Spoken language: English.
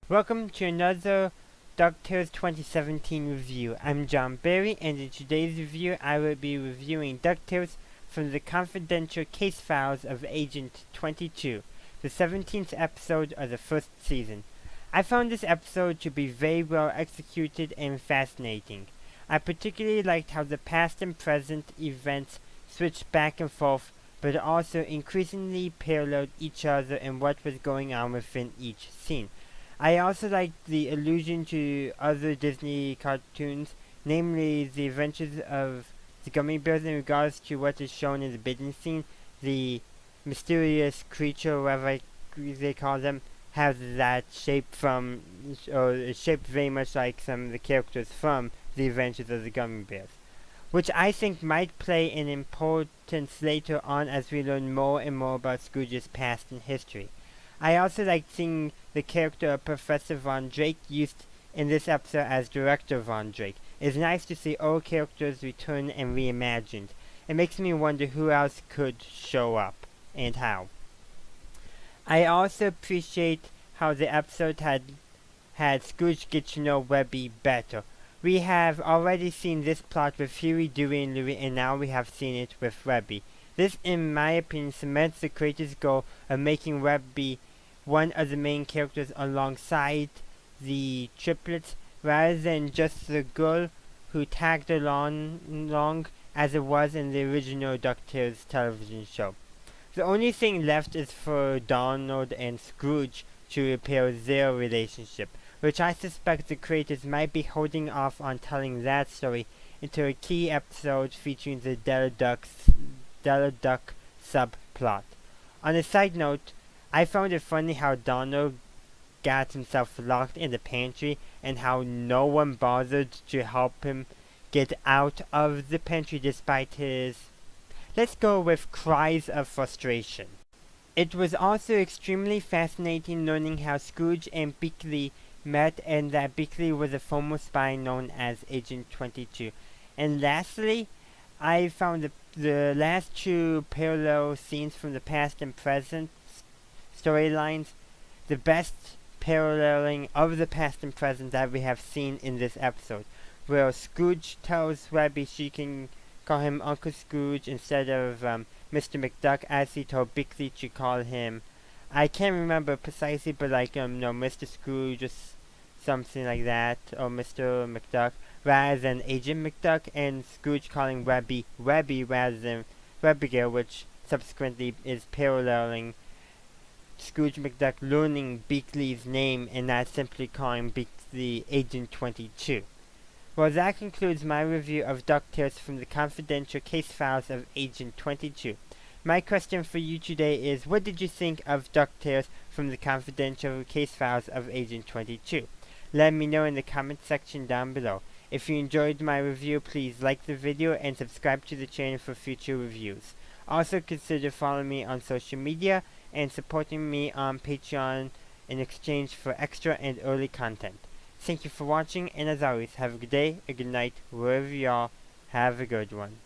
Welcome to another DuckTales 2017 review. I'm Jon Berry, and in today's review I will be reviewing DuckTales from the Confidential Casefiles of Agent 22, the 17th episode of the first season. I found this episode to be very well executed and fascinating. I particularly liked how the past and present events switched back and forth, but also increasingly paralleled each other in what was going on within each scene. I also liked the allusion to other Disney cartoons, namely the adventures of the gummy bears in regards to what is shown in the bidding scene. The mysterious creature, whatever they call them, has that shape from, or is shaped very much like some of the characters from the adventures of the gummy bears, which I think might play an importance later on as we learn more and more about Scrooge's past and history. I also liked seeing the character of Professor Von Drake used in this episode as Director Von Drake. It's nice to see old characters return and reimagined. It makes me wonder who else could show up, and how. I also appreciate how the episode had Scrooge get to know Webby better. We have already seen this plot with Huey, Dewey, and Louie, and now we have seen it with Webby. This, in my opinion, cements the creator's goal of making Webby one of the main characters alongside the triplets, rather than just the girl who tagged along as it was in the original DuckTales television show. The only thing left is for Donald and Scrooge to repair their relationship, which I suspect the creators might be holding off on telling that story into a key episode featuring the Duck subplot. On a side note, I found it funny how Donald got himself locked in the pantry and how no one bothered to help him get out of the pantry despite his, let's go with, cries of frustration. It was also extremely fascinating learning how Scrooge and Beakley met and that Beakley was a former spy known as Agent 22. And lastly, I found the last two parallel scenes from the past and present storylines the best paralleling of the past and present that we have seen in this episode, where Scrooge tells Webby she can call him Uncle Scrooge instead of Mr. McDuck, as he told Beakley to call him, I can't remember precisely, but Mr. Scrooge or something like that, or Mr. McDuck, rather than Agent McDuck, and Scrooge calling Webby Webby rather than Webbigail, which subsequently is paralleling Scrooge McDuck learning Beakley's name and not simply calling Beakley Agent 22. Well, that concludes my review of DuckTales from the Confidential Casefiles of Agent 22. My question for you today is, what did you think of DuckTales from the Confidential Casefiles of Agent 22? Let me know in the comment section down below. If you enjoyed my review, please like the video and subscribe to the channel for future reviews. Also consider following me on social media and supporting me on Patreon in exchange for extra and early content. Thank you for watching, and as always, have a good day, a good night, wherever you are. Have a good one.